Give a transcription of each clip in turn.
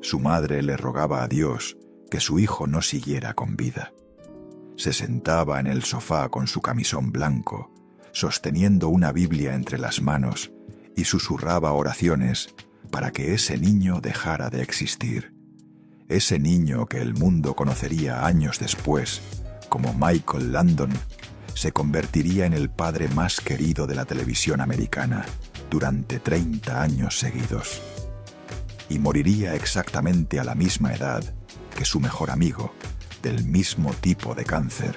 Su madre le rogaba a Dios que su hijo no siguiera con vida. Se sentaba en el sofá con su camisón blanco, sosteniendo una Biblia entre las manos, y susurraba oraciones para que ese niño dejara de existir. Ese niño que el mundo conocería años después como Michael Landon se convertiría en el padre más querido de la televisión americana durante 30 años seguidos. Y moriría exactamente a la misma edad que su mejor amigo, del mismo tipo de cáncer,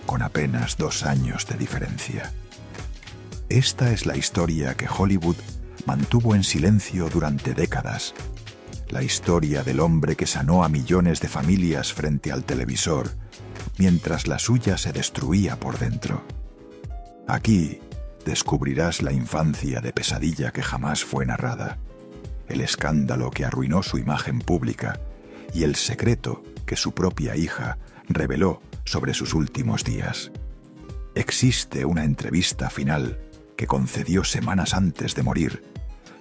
con apenas 2 años de diferencia. Esta es la historia que Hollywood mantuvo en silencio durante décadas. La historia del hombre que sanó a millones de familias frente al televisor, mientras la suya se destruía por dentro. Aquí descubrirás la infancia de pesadilla que jamás fue narrada, el escándalo que arruinó su imagen pública y el secreto que su propia hija reveló sobre sus últimos días. Existe una entrevista final que concedió semanas antes de morir,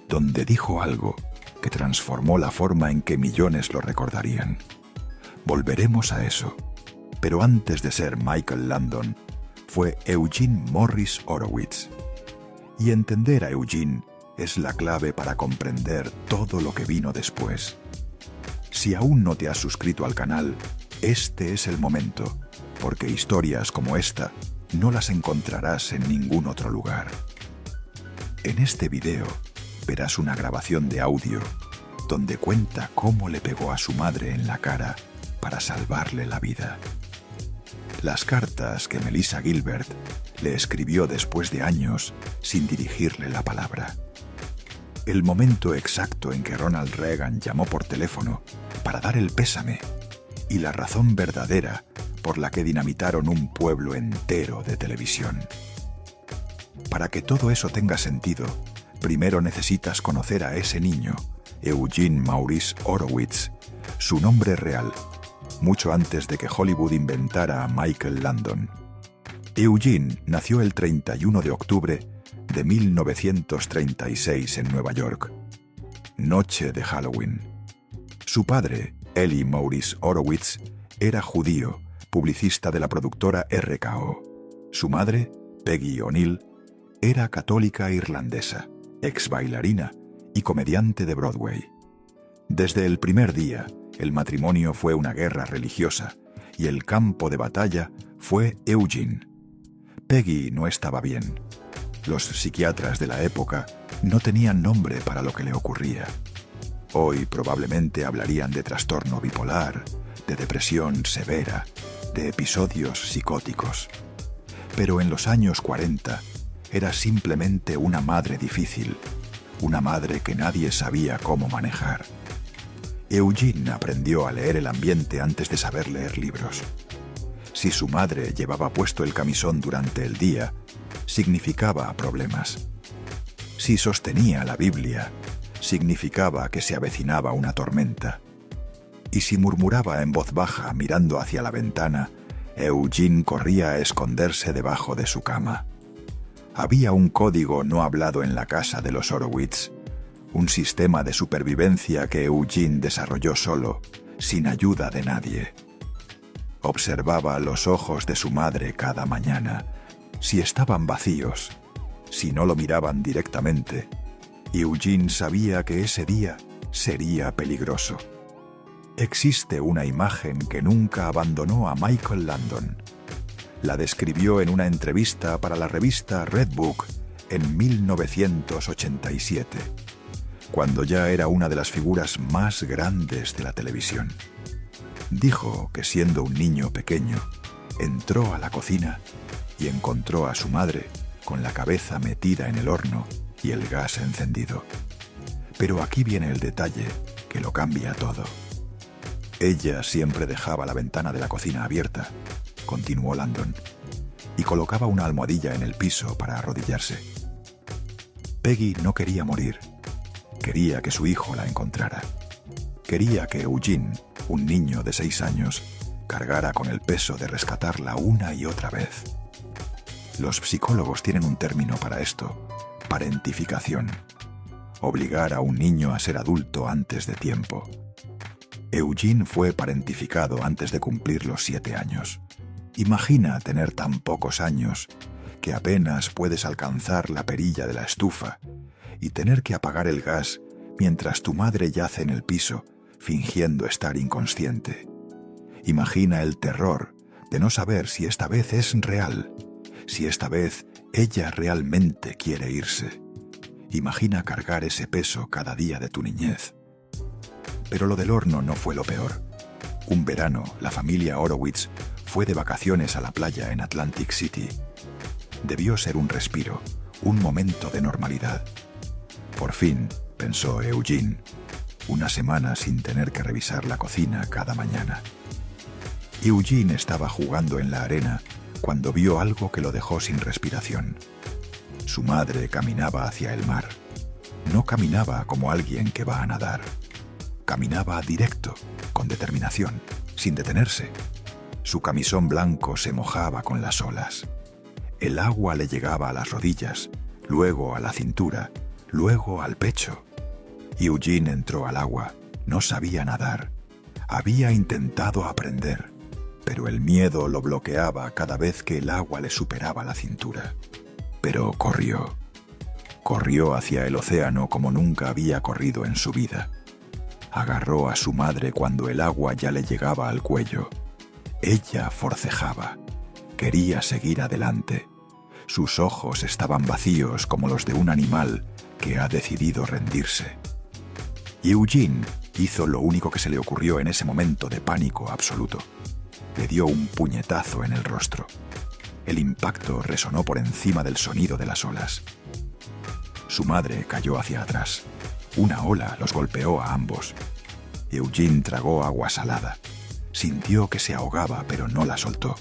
donde dijo algo que transformó la forma en que millones lo recordarían. Volveremos a eso, pero antes de ser Michael Landon, fue Eugene Morris Horowitz. Y entender a Eugene es la clave para comprender todo lo que vino después. Si aún no te has suscrito al canal, este es el momento, porque historias como esta no las encontrarás en ningún otro lugar. En este video verás una grabación de audio donde cuenta cómo le pegó a su madre en la cara para salvarle la vida. Las cartas que Melissa Gilbert le escribió después de años sin dirigirle la palabra. El momento exacto en que Ronald Reagan llamó por teléfono para dar el pésame y la razón verdadera por la que dinamitaron un pueblo entero de televisión. Para que todo eso tenga sentido, primero necesitas conocer a ese niño, Eugene Maurice Horowitz, su nombre real, mucho antes de que Hollywood inventara a Michael Landon. Eugene nació el 31 de octubre de 1936 en Nueva York, noche de Halloween. Su padre, Eli Maurice Horowitz, era judío, publicista de la productora RKO. Su madre, Peggy O'Neill, era católica irlandesa, ex bailarina y comediante de Broadway. Desde el primer día, el matrimonio fue una guerra religiosa y el campo de batalla fue Eugene. Peggy no estaba bien. Los psiquiatras de la época no tenían nombre para lo que le ocurría. Hoy probablemente hablarían de trastorno bipolar, de depresión severa, de episodios psicóticos. Pero en los años 40 era simplemente una madre difícil, una madre que nadie sabía cómo manejar. Eugene aprendió a leer el ambiente antes de saber leer libros. Si su madre llevaba puesto el camisón durante el día, significaba problemas. Si sostenía la Biblia, significaba que se avecinaba una tormenta. Y si murmuraba en voz baja mirando hacia la ventana, Eugene corría a esconderse debajo de su cama. Había un código no hablado en la casa de los Horowitz, un sistema de supervivencia que Eugene desarrolló solo, sin ayuda de nadie. Observaba los ojos de su madre cada mañana, si estaban vacíos, si no lo miraban directamente. Eugene sabía que ese día sería peligroso. Existe una imagen que nunca abandonó a Michael Landon. La describió en una entrevista para la revista Red Book en 1987, cuando ya era una de las figuras más grandes de la televisión. Dijo que siendo un niño pequeño, entró a la cocina y encontró a su madre con la cabeza metida en el horno y el gas encendido. Pero aquí viene el detalle que lo cambia todo. Ella siempre dejaba la ventana de la cocina abierta, continuó Landon, y colocaba una almohadilla en el piso para arrodillarse. Peggy no quería morir. Quería que su hijo la encontrara. Quería que Eugene, un niño de 6 años, cargara con el peso de rescatarla una y otra vez. Los psicólogos tienen un término para esto: parentificación. Obligar a un niño a ser adulto antes de tiempo. Eugene fue parentificado antes de cumplir los 7 años. Imagina tener tan pocos años que apenas puedes alcanzar la perilla de la estufa y tener que apagar el gas mientras tu madre yace en el piso fingiendo estar inconsciente. Imagina el terror de no saber si esta vez es real, si esta vez ella realmente quiere irse. Imagina cargar ese peso cada día de tu niñez. Pero lo del horno no fue lo peor. Un verano, la familia Horowitz fue de vacaciones a la playa en Atlantic City. Debió ser un respiro, un momento de normalidad. Por fin, pensó Eugene, una semana sin tener que revisar la cocina cada mañana. Eugene estaba jugando en la arena cuando vio algo que lo dejó sin respiración. Su madre caminaba hacia el mar. No caminaba como alguien que va a nadar. Caminaba directo, con determinación, sin detenerse. Su camisón blanco se mojaba con las olas. El agua le llegaba a las rodillas, luego a la cintura, luego al pecho. Eugene entró al agua. No sabía nadar. Había intentado aprender, pero el miedo lo bloqueaba cada vez que el agua le superaba la cintura. Pero corrió. Corrió hacia el océano como nunca había corrido en su vida. Agarró a su madre cuando el agua ya le llegaba al cuello. Ella forcejaba. Quería seguir adelante. Sus ojos estaban vacíos como los de un animal que ha decidido rendirse. Eugene hizo lo único que se le ocurrió en ese momento de pánico absoluto. Le dio un puñetazo en el rostro. El impacto resonó por encima del sonido de las olas. Su madre cayó hacia atrás. Una ola los golpeó a ambos. Eugene tragó agua salada. Sintió que se ahogaba, pero no la soltó.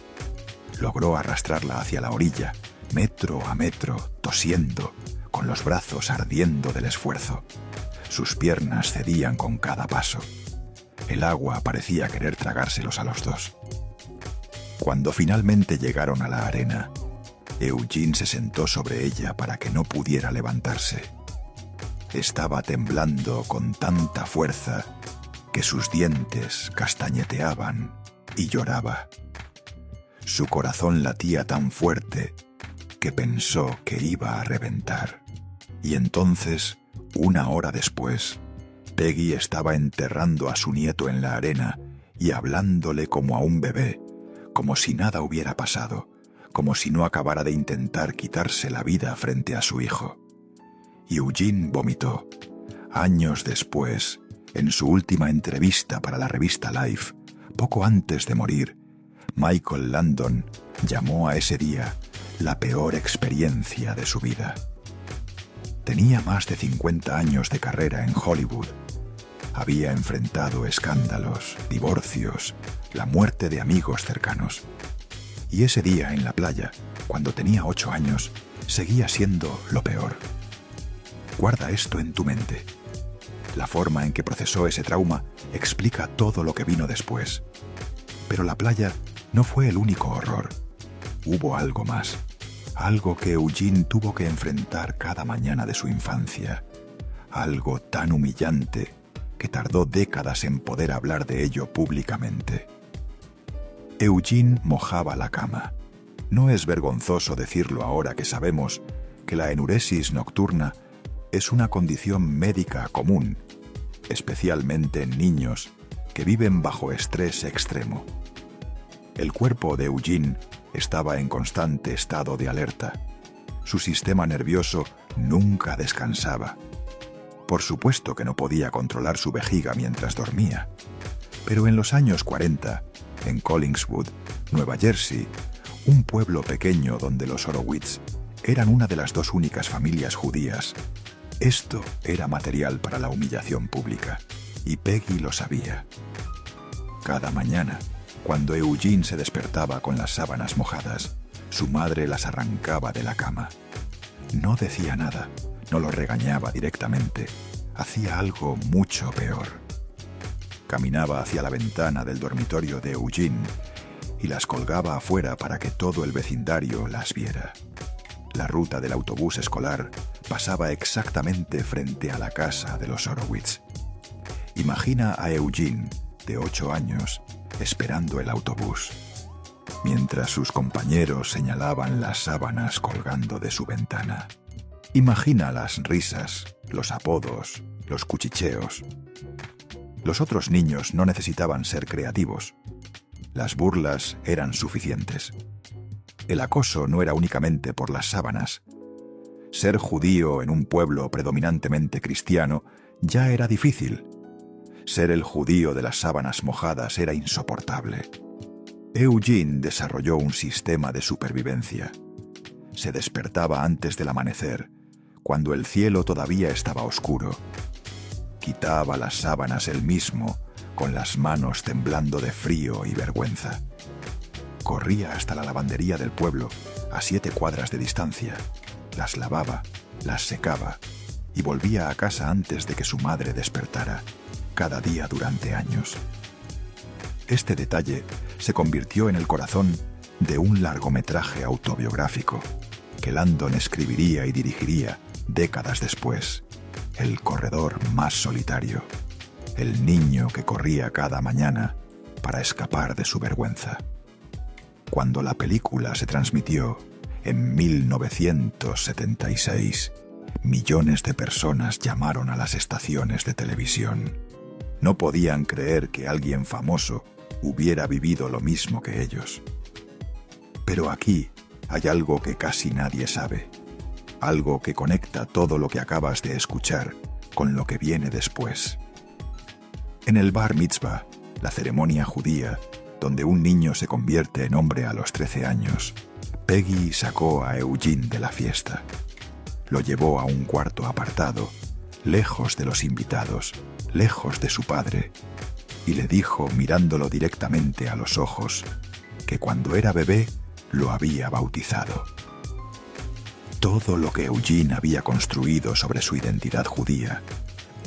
Logró arrastrarla hacia la orilla, metro a metro, tosiendo, con los brazos ardiendo del esfuerzo. Sus piernas cedían con cada paso. El agua parecía querer tragárselos a los dos. Cuando finalmente llegaron a la arena, Eugene se sentó sobre ella para que no pudiera levantarse. Estaba temblando con tanta fuerza que sus dientes castañeteaban y lloraba. Su corazón latía tan fuerte que pensó que iba a reventar. Y entonces, una hora después, Peggy estaba enterrando a su nieto en la arena y hablándole como a un bebé, como si nada hubiera pasado, como si no acabara de intentar quitarse la vida frente a su hijo. Eugene vomitó. Años después, en su última entrevista para la revista Life, poco antes de morir, Michael Landon llamó a ese día la peor experiencia de su vida. Tenía más de 50 años de carrera en Hollywood. Había enfrentado escándalos, divorcios, la muerte de amigos cercanos. Y ese día en la playa, cuando tenía 8 años, seguía siendo lo peor. Guarda esto en tu mente. La forma en que procesó ese trauma explica todo lo que vino después. Pero la playa no fue el único horror. Hubo algo más. Algo que Eugene tuvo que enfrentar cada mañana de su infancia. Algo tan humillante que tardó décadas en poder hablar de ello públicamente. Eugene mojaba la cama. No es vergonzoso decirlo ahora que sabemos que la enuresis nocturna es una condición médica común, especialmente en niños que viven bajo estrés extremo. El cuerpo de Eugene estaba en constante estado de alerta. Su sistema nervioso nunca descansaba. Por supuesto que no podía controlar su vejiga mientras dormía. Pero en los años 40, en Collingswood, Nueva Jersey, un pueblo pequeño donde los Horowitz eran una de las 2 únicas familias judías, esto era material para la humillación pública, y Peggy lo sabía. Cada mañana, cuando Eugene se despertaba con las sábanas mojadas, su madre las arrancaba de la cama. No decía nada, no lo regañaba directamente, hacía algo mucho peor. Caminaba hacia la ventana del dormitorio de Eugene y las colgaba afuera para que todo el vecindario las viera. La ruta del autobús escolar pasaba exactamente frente a la casa de los Horowitz. Imagina a Eugene de 8 años esperando el autobús, mientras sus compañeros señalaban las sábanas colgando de su ventana. Imagina las risas, los apodos, los cuchicheos. Los otros niños no necesitaban ser creativos. Las burlas eran suficientes. El acoso no era únicamente por las sábanas. Ser judío en un pueblo predominantemente cristiano ya era difícil. Ser el judío de las sábanas mojadas era insoportable. Eugene desarrolló un sistema de supervivencia. Se despertaba antes del amanecer, cuando el cielo todavía estaba oscuro. Quitaba las sábanas él mismo, con las manos temblando de frío y vergüenza. Corría hasta la lavandería del pueblo, a 7 cuadras de distancia. Las lavaba, las secaba y volvía a casa antes de que su madre despertara, cada día durante años. Este detalle se convirtió en el corazón de un largometraje autobiográfico que Landon escribiría y dirigiría décadas después. El corredor más solitario, el niño que corría cada mañana para escapar de su vergüenza. Cuando la película se transmitió en 1976, millones de personas llamaron a las estaciones de televisión. No podían creer que alguien famoso hubiera vivido lo mismo que ellos. Pero aquí hay algo que casi nadie sabe. Algo que conecta todo lo que acabas de escuchar con lo que viene después. En el bar mitzvah, la ceremonia judía, donde un niño se convierte en hombre a los 13 años, Peggy sacó a Eugene de la fiesta. Lo llevó a un cuarto apartado, lejos de los invitados, lejos de su padre, y le dijo, mirándolo directamente a los ojos, que cuando era bebé lo había bautizado. Todo lo que Eugene había construido sobre su identidad judía,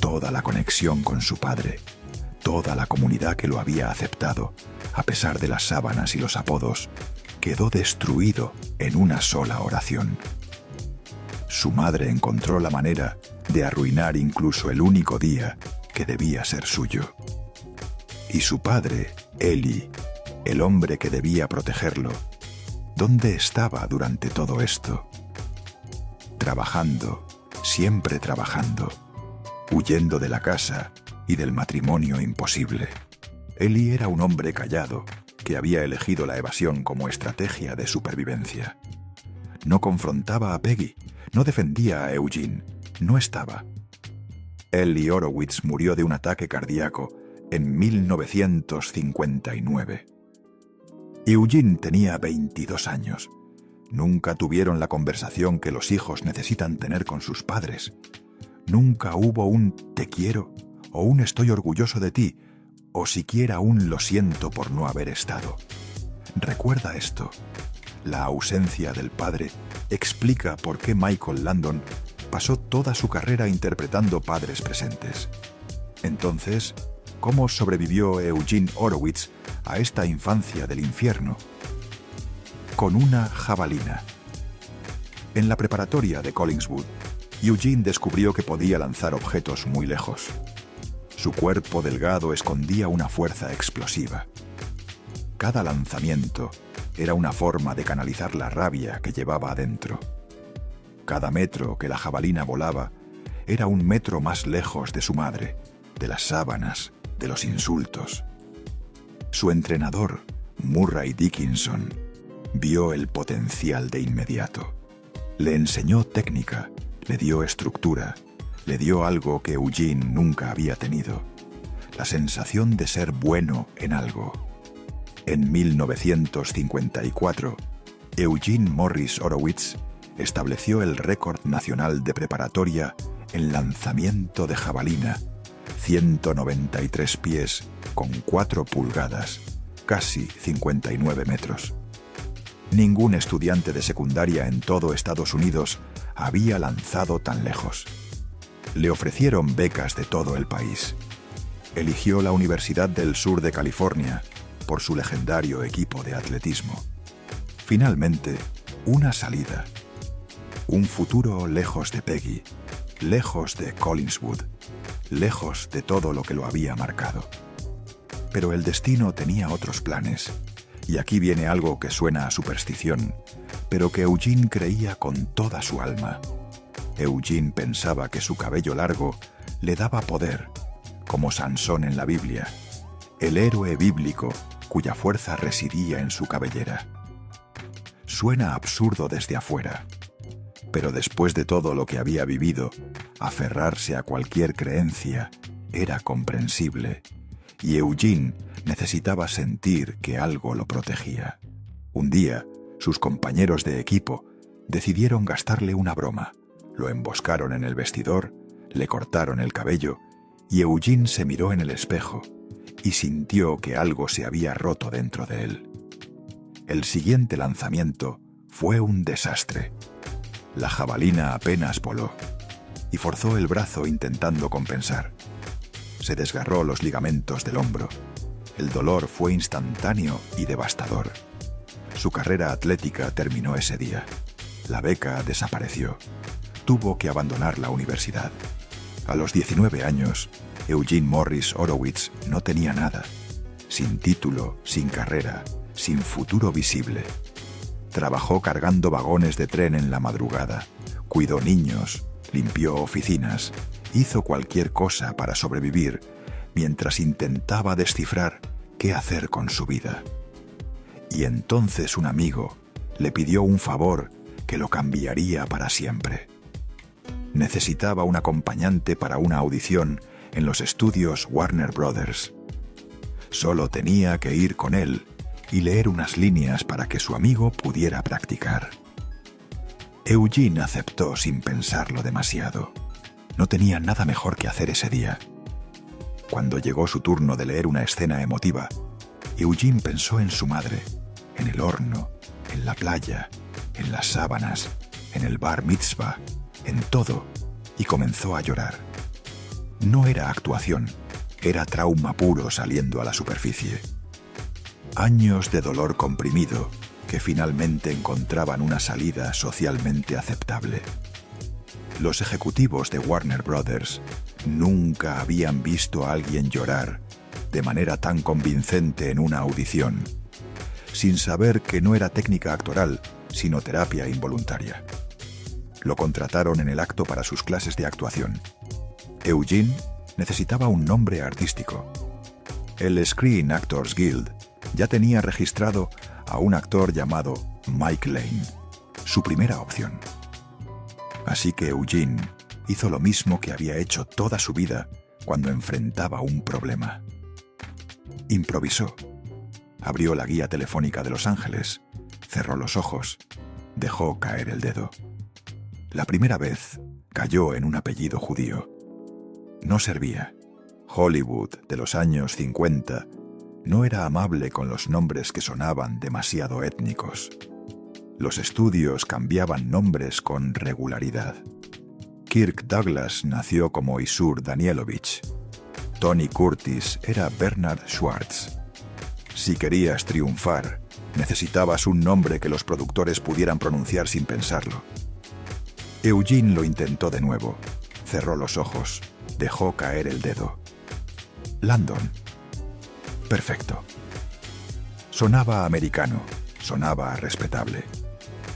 toda la conexión con su padre, toda la comunidad que lo había aceptado, a pesar de las sábanas y los apodos, quedó destruido en una sola oración. Su madre encontró la manera de arruinar incluso el único día que debía ser suyo. Y su padre, Eli, el hombre que debía protegerlo, ¿dónde estaba durante todo esto? Trabajando, siempre trabajando, huyendo de la casa y del matrimonio imposible. Eli era un hombre callado que había elegido la evasión como estrategia de supervivencia. No confrontaba a Peggy, no defendía a Eugene, no estaba. Eli Horowitz murió de un ataque cardíaco en 1959. Eugene tenía 22 años. Nunca tuvieron la conversación que los hijos necesitan tener con sus padres. Nunca hubo un «te quiero» o un «estoy orgulloso de ti» o siquiera un «lo siento por no haber estado». Recuerda esto. La ausencia del padre explica por qué Michael Landon pasó toda su carrera interpretando padres presentes. Entonces, ¿cómo sobrevivió Eugene Horowitz a esta infancia del infierno? Con una jabalina. En la preparatoria de Collingswood, Eugene descubrió que podía lanzar objetos muy lejos. Su cuerpo delgado escondía una fuerza explosiva. Cada lanzamiento era una forma de canalizar la rabia que llevaba adentro. Cada metro que la jabalina volaba era un metro más lejos de su madre, de las sábanas, de los insultos. Su entrenador, Murray Dickinson, vio el potencial de inmediato. Le enseñó técnica, le dio estructura, le dio algo que Eugene nunca había tenido: la sensación de ser bueno en algo. En 1954, Eugene Morris Horowitz estableció el récord nacional de preparatoria en lanzamiento de jabalina, 193 pies con 4 pulgadas, casi 59 metros. Ningún estudiante de secundaria en todo Estados Unidos había lanzado tan lejos. Le ofrecieron becas de todo el país. Eligió la Universidad del Sur de California por su legendario equipo de atletismo. Finalmente, una salida. Un futuro lejos de Peggy, lejos de Collingswood, lejos de todo lo que lo había marcado. Pero el destino tenía otros planes, y aquí viene algo que suena a superstición, pero que Eugene creía con toda su alma. Eugene pensaba que su cabello largo le daba poder, como Sansón en la Biblia, el héroe bíblico cuya fuerza residía en su cabellera. Suena absurdo desde afuera, pero después de todo lo que había vivido, aferrarse a cualquier creencia era comprensible, y Eugene necesitaba sentir que algo lo protegía. Un día, sus compañeros de equipo decidieron gastarle una broma. Lo emboscaron en el vestidor, le cortaron el cabello, y Eugene se miró en el espejo y sintió que algo se había roto dentro de él. El siguiente lanzamiento fue un desastre. La jabalina apenas voló y forzó el brazo intentando compensar. Se desgarró los ligamentos del hombro. El dolor fue instantáneo y devastador. Su carrera atlética terminó ese día. La beca desapareció. Tuvo que abandonar la universidad. A los 19 años, Eugene Morris Horowitz no tenía nada. Sin título, sin carrera, sin futuro visible. Trabajó cargando vagones de tren en la madrugada, cuidó niños, limpió oficinas, hizo cualquier cosa para sobrevivir mientras intentaba descifrar qué hacer con su vida. Y entonces un amigo le pidió un favor que lo cambiaría para siempre. Necesitaba un acompañante para una audición en los estudios Warner Brothers. Solo tenía que ir con él y leer unas líneas para que su amigo pudiera practicar. Eugene aceptó sin pensarlo demasiado. No tenía nada mejor que hacer ese día. Cuando llegó su turno de leer una escena emotiva, Eugene pensó en su madre, en el horno, en la playa, en las sábanas, en el bar mitzvah, en todo, y comenzó a llorar. No era actuación, era trauma puro saliendo a la superficie. Años de dolor comprimido que finalmente encontraban una salida socialmente aceptable. Los ejecutivos de Warner Brothers nunca habían visto a alguien llorar de manera tan convincente en una audición, sin saber que no era técnica actoral, sino terapia involuntaria. Lo contrataron en el acto para sus clases de actuación. Eugene necesitaba un nombre artístico. El Screen Actors Guild ya tenía registrado a un actor llamado Mike Lane, su primera opción. Así que Eugene hizo lo mismo que había hecho toda su vida cuando enfrentaba un problema. Improvisó. Abrió la guía telefónica de Los Ángeles, cerró los ojos, dejó caer el dedo. La primera vez cayó en un apellido judío. No servía. Hollywood de los años 50 no era amable con los nombres que sonaban demasiado étnicos. Los estudios cambiaban nombres con regularidad. Kirk Douglas nació como Isur Danielovich. Tony Curtis era Bernard Schwartz. Si querías triunfar, necesitabas un nombre que los productores pudieran pronunciar sin pensarlo. Eugene lo intentó de nuevo. Cerró los ojos, dejó caer el dedo. Landon. Perfecto. Sonaba americano, sonaba respetable.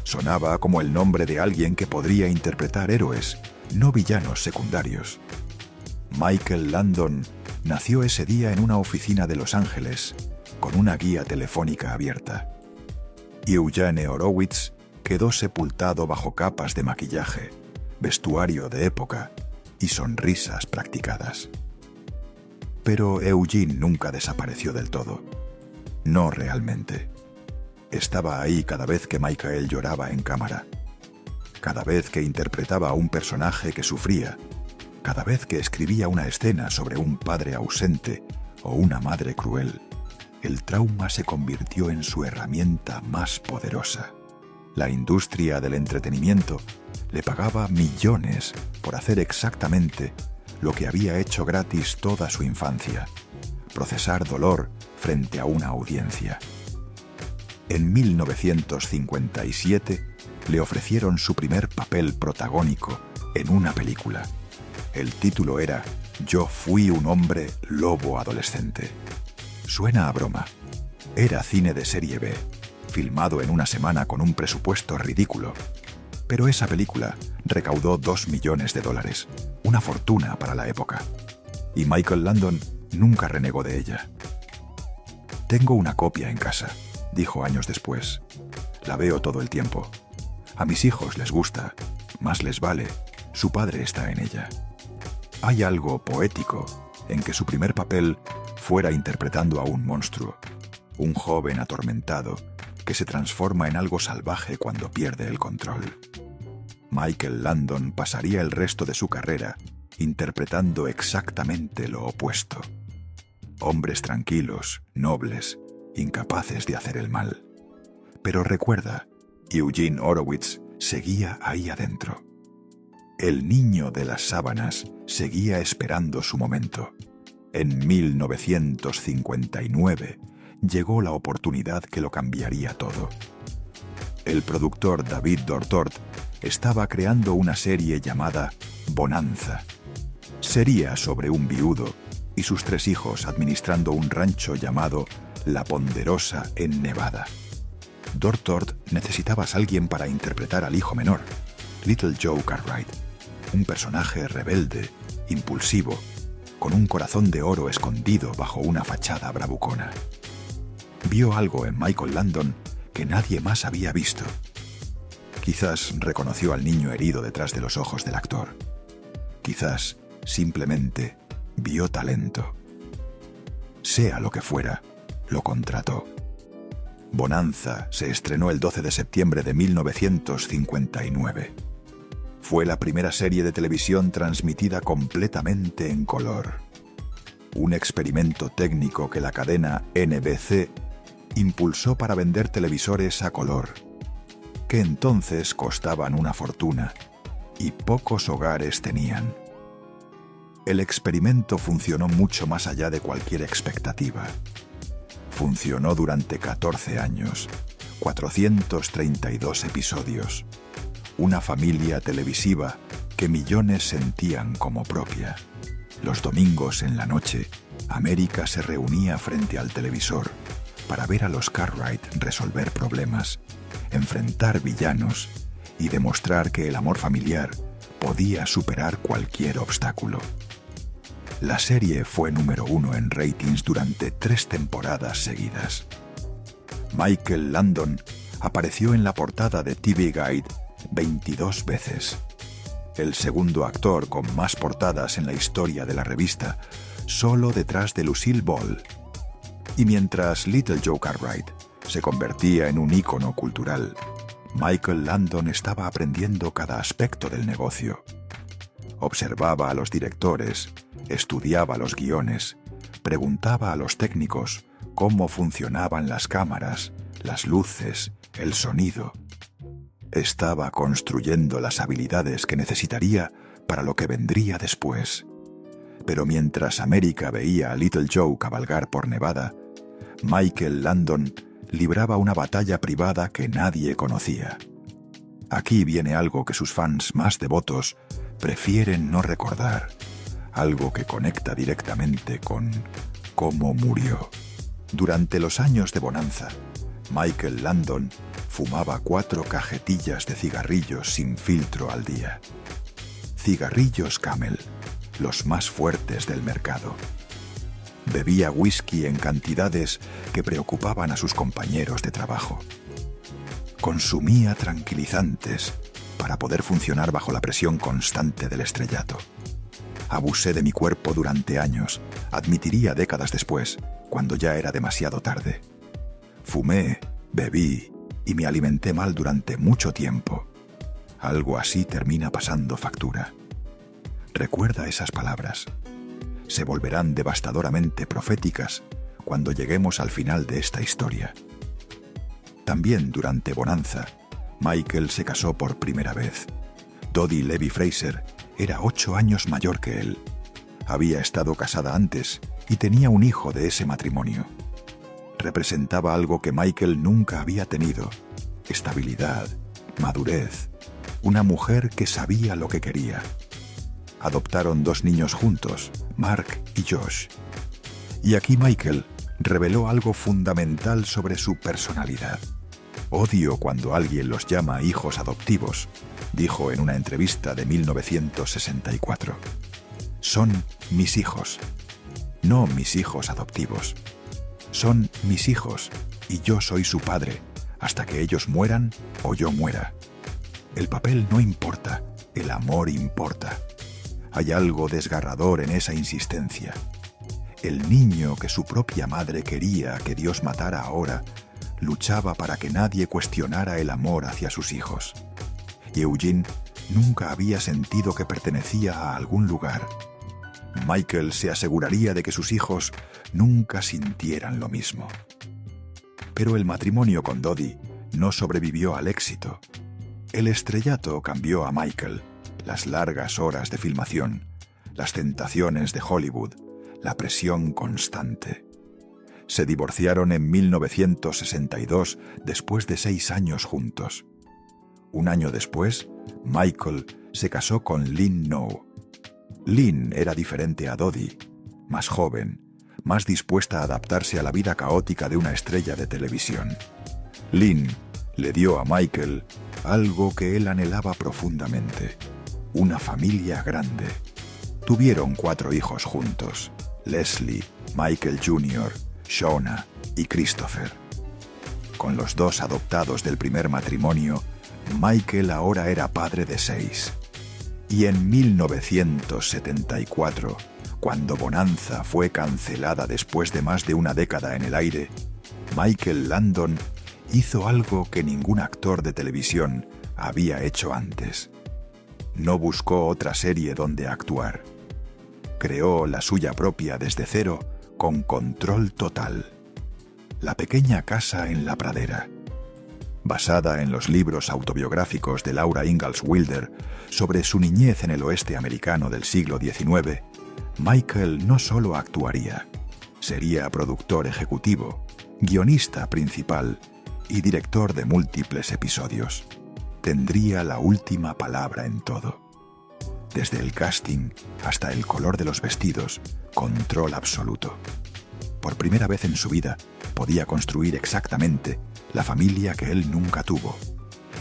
Sonaba como el nombre de alguien que podría interpretar héroes, no villanos secundarios. Michael Landon nació ese día en una oficina de Los Ángeles, con una guía telefónica abierta. Y Eugene Horowitz quedó sepultado bajo capas de maquillaje, vestuario de época y sonrisas practicadas. Pero Eugene nunca desapareció del todo. No realmente. Estaba ahí cada vez que Michael lloraba en cámara. Cada vez que interpretaba a un personaje que sufría. Cada vez que escribía una escena sobre un padre ausente o una madre cruel. El trauma se convirtió en su herramienta más poderosa. La industria del entretenimiento le pagaba millones por hacer exactamente lo que había hecho gratis toda su infancia: procesar dolor frente a una audiencia. En 1957 le ofrecieron su primer papel protagónico en una película. El título era Yo fui un hombre lobo adolescente. Suena a broma. Era cine de serie B, filmado en una semana con un presupuesto ridículo. Pero esa película recaudó $2 millones, una fortuna para la época. Y Michael Landon nunca renegó de ella. «Tengo una copia en casa», dijo años después. «La veo todo el tiempo. A mis hijos les gusta, más les vale, su padre está en ella». Hay algo poético en que su primer papel fuera interpretando a un monstruo, un joven atormentado que se transforma en algo salvaje cuando pierde el control. Michael Landon pasaría el resto de su carrera interpretando exactamente lo opuesto. Hombres tranquilos, nobles, incapaces de hacer el mal. Pero recuerda, Eugene Horowitz seguía ahí adentro. El niño de las sábanas seguía esperando su momento. En 1959 llegó la oportunidad que lo cambiaría todo. El productor David Dortort estaba creando una serie llamada Bonanza. Sería sobre un viudo y sus 3 hijos administrando un rancho llamado La Ponderosa en Nevada. Dortort necesitaba a alguien para interpretar al hijo menor, Little Joe Cartwright, un personaje rebelde, impulsivo, con un corazón de oro escondido bajo una fachada bravucona. Vio algo en Michael Landon que nadie más había visto. Quizás reconoció al niño herido detrás de los ojos del actor. Quizás simplemente vio talento. Sea lo que fuera, lo contrató. Bonanza se estrenó el 12 de septiembre de 1959. Fue la primera serie de televisión transmitida completamente en color. Un experimento técnico que la cadena NBC impulsó para vender televisores a color, que entonces costaban una fortuna y pocos hogares tenían. El experimento funcionó mucho más allá de cualquier expectativa. Funcionó durante 14 años, 432 episodios. Una familia televisiva que millones sentían como propia. Los domingos en la noche, América se reunía frente al televisor para ver a los Cartwright resolver problemas, enfrentar villanos y demostrar que el amor familiar podía superar cualquier obstáculo. La serie fue número 1 en ratings durante 3 temporadas seguidas. Michael Landon apareció en la portada de TV Guide 22 veces. El segundo actor con más portadas en la historia de la revista, solo detrás de Lucille Ball. Y mientras Little Joe Cartwright se convertía en un ícono cultural, Michael Landon estaba aprendiendo cada aspecto del negocio. Observaba a los directores, estudiaba los guiones, preguntaba a los técnicos cómo funcionaban las cámaras, las luces, el sonido. Estaba construyendo las habilidades que necesitaría para lo que vendría después. Pero mientras América veía a Little Joe cabalgar por Nevada, Michael Landon libraba una batalla privada que nadie conocía. Aquí viene algo que sus fans más devotos prefieren no recordar, algo que conecta directamente con cómo murió. Durante los años de bonanza, Michael Landon fumaba 4 cajetillas de cigarrillos sin filtro al día. Cigarrillos Camel, los más fuertes del mercado. Bebía whisky en cantidades que preocupaban a sus compañeros de trabajo. Consumía tranquilizantes para poder funcionar bajo la presión constante del estrellato. Abusé de mi cuerpo durante años, admitiría décadas después, cuando ya era demasiado tarde. Fumé, bebí y me alimenté mal durante mucho tiempo. Algo así termina pasando factura. Recuerda esas palabras. Se volverán devastadoramente proféticas cuando lleguemos al final de esta historia. También durante Bonanza, Michael se casó por primera vez. Dodie Levy Fraser era 8 años mayor que él. Había estado casada antes y tenía un hijo de ese matrimonio. Representaba algo que Michael nunca había tenido: estabilidad, madurez, una mujer que sabía lo que quería. Adoptaron 2 niños juntos, Mark y Josh. Y aquí Michael reveló algo fundamental sobre su personalidad. «Odio cuando alguien los llama hijos adoptivos», dijo en una entrevista de 1964. «Son mis hijos, no mis hijos adoptivos. Son mis hijos y yo soy su padre hasta que ellos mueran o yo muera. El papel no importa, el amor importa». Hay algo desgarrador en esa insistencia. El niño que su propia madre quería que Dios matara ahora luchaba para que nadie cuestionara el amor hacia sus hijos. Y Eugene nunca había sentido que pertenecía a algún lugar. Michael se aseguraría de que sus hijos nunca sintieran lo mismo. Pero el matrimonio con Dodie no sobrevivió al éxito. El estrellato cambió a Michael, las largas horas de filmación, las tentaciones de Hollywood, la presión constante. Se divorciaron en 1962 después de 6 años juntos. Un año después, Michael se casó con Lynn No. Lynn era diferente a Dodie, más joven, más dispuesta a adaptarse a la vida caótica de una estrella de televisión. Lynn le dio a Michael algo que él anhelaba profundamente: una familia grande. Tuvieron 4 hijos juntos: Leslie, Michael Jr., Shauna y Christopher. Con los 2 adoptados del primer matrimonio, Michael ahora era padre de 6. Y en 1974, cuando Bonanza fue cancelada después de más de una década en el aire, Michael Landon hizo algo que ningún actor de televisión había hecho antes. No buscó otra serie donde actuar. Creó la suya propia desde cero, con control total. La pequeña casa en la pradera. Basada en los libros autobiográficos de Laura Ingalls Wilder sobre su niñez en el oeste americano del siglo XIX, Michael no solo actuaría, sería productor ejecutivo, guionista principal y director de múltiples episodios. Tendría la última palabra en todo. Desde el casting hasta el color de los vestidos, control absoluto. Por primera vez en su vida, podía construir exactamente la familia que él nunca tuvo.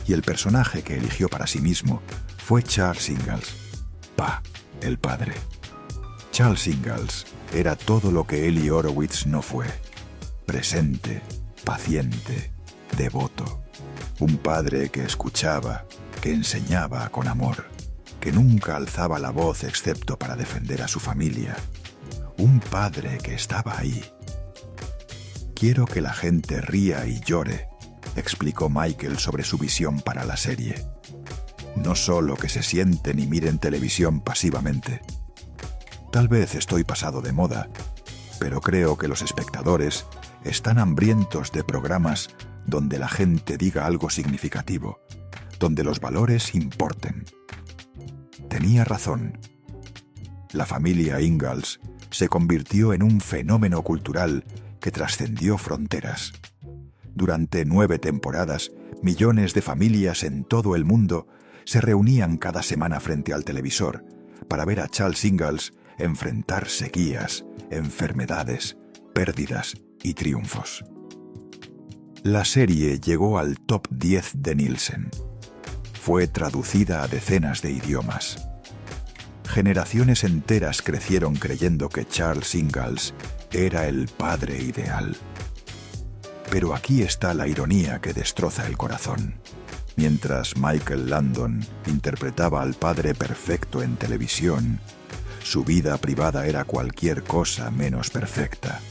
Y el personaje que eligió para sí mismo fue Charles Ingalls, Pa, el padre. Charles Ingalls era todo lo que Eli Horowitz no fue: presente, paciente, devoto. Un padre que escuchaba, que enseñaba con amor, que nunca alzaba la voz excepto para defender a su familia. Un padre que estaba ahí. «Quiero que la gente ría y llore», explicó Michael sobre su visión para la serie. «No solo que se sienten y miren televisión pasivamente. Tal vez estoy pasado de moda, pero creo que los espectadores están hambrientos de programas donde la gente diga algo significativo, donde los valores importen». Tenía razón. La familia Ingalls se convirtió en un fenómeno cultural que trascendió fronteras. Durante 9 temporadas, millones de familias en todo el mundo se reunían cada semana frente al televisor para ver a Charles Ingalls enfrentar sequías, enfermedades, pérdidas y triunfos. La serie llegó al top 10 de Nielsen. Fue traducida a decenas de idiomas. Generaciones enteras crecieron creyendo que Charles Ingalls era el padre ideal. Pero aquí está la ironía que destroza el corazón. Mientras Michael Landon interpretaba al padre perfecto en televisión, su vida privada era cualquier cosa menos perfecta.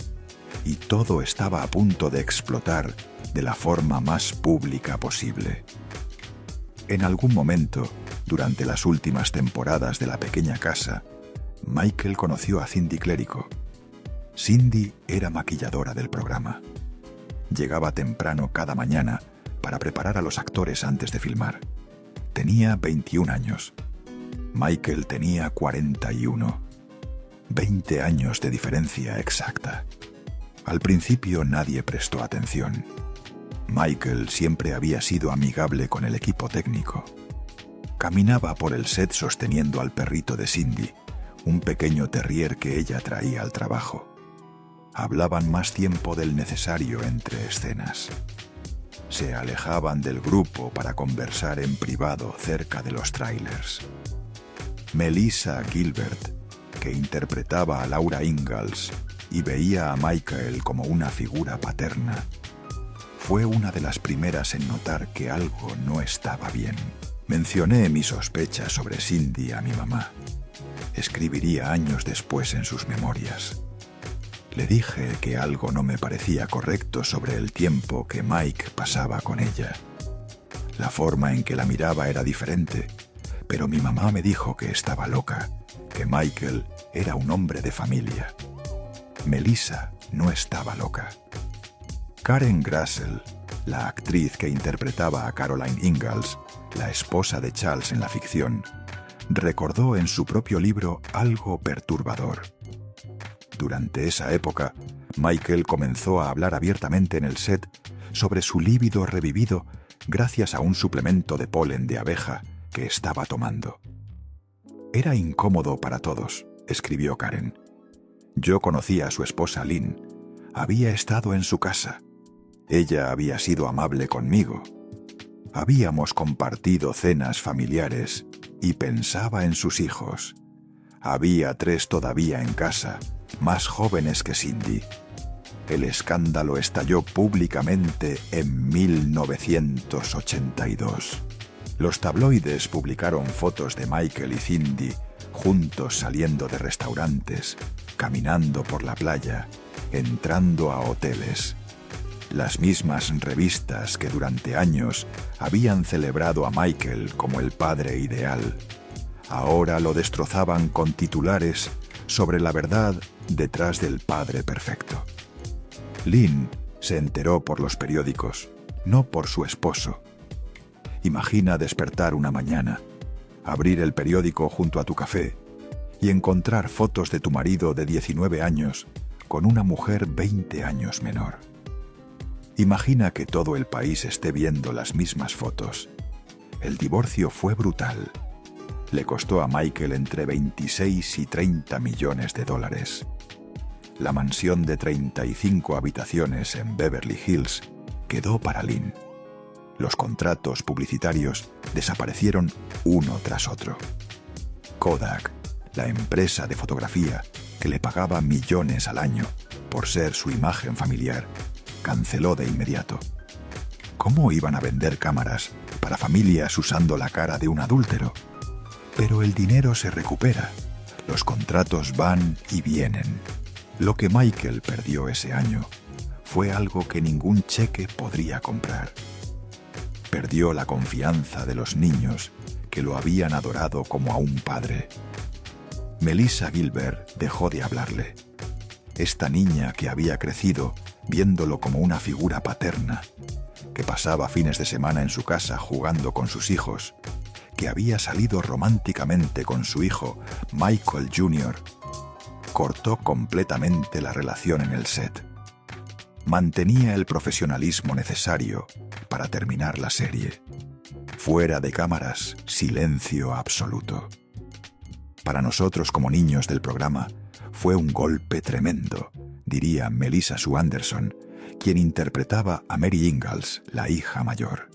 Y todo estaba a punto de explotar de la forma más pública posible. En algún momento, durante las últimas temporadas de La pequeña casa, Michael conoció a Cindy Clérico. Cindy era maquilladora del programa. Llegaba temprano cada mañana para preparar a los actores antes de filmar. Tenía 21 años. Michael tenía 41. 20 años de diferencia exacta. Al principio nadie prestó atención. Michael siempre había sido amigable con el equipo técnico. Caminaba por el set sosteniendo al perrito de Cindy, un pequeño terrier que ella traía al trabajo. Hablaban más tiempo del necesario entre escenas. Se alejaban del grupo para conversar en privado cerca de los tráilers. Melissa Gilbert, que interpretaba a Laura Ingalls y veía a Michael como una figura paterna, fue una de las primeras en notar que algo no estaba bien. Mencioné mis sospechas sobre Cindy a mi mamá. Escribiría años después en sus memorias. Le dije que algo no me parecía correcto sobre el tiempo que Mike pasaba con ella. La forma en que la miraba era diferente, pero mi mamá me dijo que estaba loca, que Michael era un hombre de familia. Melissa no estaba loca. Karen Grassel, la actriz que interpretaba a Caroline Ingalls, la esposa de Charles en la ficción, recordó en su propio libro algo perturbador. Durante esa época, Michael comenzó a hablar abiertamente en el set sobre su líbido revivido gracias a un suplemento de polen de abeja que estaba tomando. Era incómodo para todos, escribió Karen. Yo conocía a su esposa Lynn. Había estado en su casa. Ella había sido amable conmigo. Habíamos compartido cenas familiares y pensaba en sus hijos. Había 3 todavía en casa, más jóvenes que Cindy. El escándalo estalló públicamente en 1982. Los tabloides publicaron fotos de Michael y Cindy juntos saliendo de restaurantes, caminando por la playa, entrando a hoteles. Las mismas revistas que durante años habían celebrado a Michael como el padre ideal, ahora lo destrozaban con titulares sobre la verdad detrás del padre perfecto. Lynn se enteró por los periódicos, no por su esposo. Imagina despertar una mañana, abrir el periódico junto a tu café y encontrar fotos de tu marido de 19 años con una mujer 20 años menor. Imagina que todo el país esté viendo las mismas fotos. El divorcio fue brutal. Le costó a Michael entre 26 y 30 millones de dólares. La mansión de 35 habitaciones en Beverly Hills quedó para Lynn. Los contratos publicitarios desaparecieron uno tras otro. Kodak, la empresa de fotografía que le pagaba millones al año por ser su imagen familiar, canceló de inmediato. ¿Cómo iban a vender cámaras para familias usando la cara de un adúltero? Pero el dinero se recupera. Los contratos van y vienen. Lo que Michael perdió ese año fue algo que ningún cheque podría comprar. Perdió la confianza de los niños que lo habían adorado como a un padre. Melissa Gilbert dejó de hablarle. Esta niña que había crecido viéndolo como una figura paterna, que pasaba fines de semana en su casa jugando con sus hijos, que había salido románticamente con su hijo Michael Jr., cortó completamente la relación en el set. Mantenía el profesionalismo necesario para terminar la serie. Fuera de cámaras, silencio absoluto. Para nosotros como niños del programa, fue un golpe tremendo, diría Melissa Sue Anderson, quien interpretaba a Mary Ingalls, la hija mayor.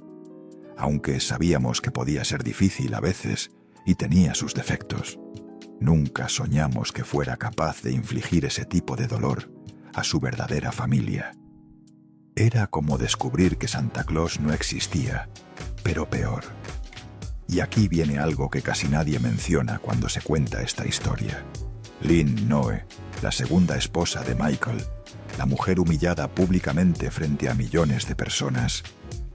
Aunque sabíamos que podía ser difícil a veces y tenía sus defectos, nunca soñamos que fuera capaz de infligir ese tipo de dolor a su verdadera familia. Era como descubrir que Santa Claus no existía, pero peor. Y aquí viene algo que casi nadie menciona cuando se cuenta esta historia. Lynn Noe, la segunda esposa de Michael, la mujer humillada públicamente frente a millones de personas,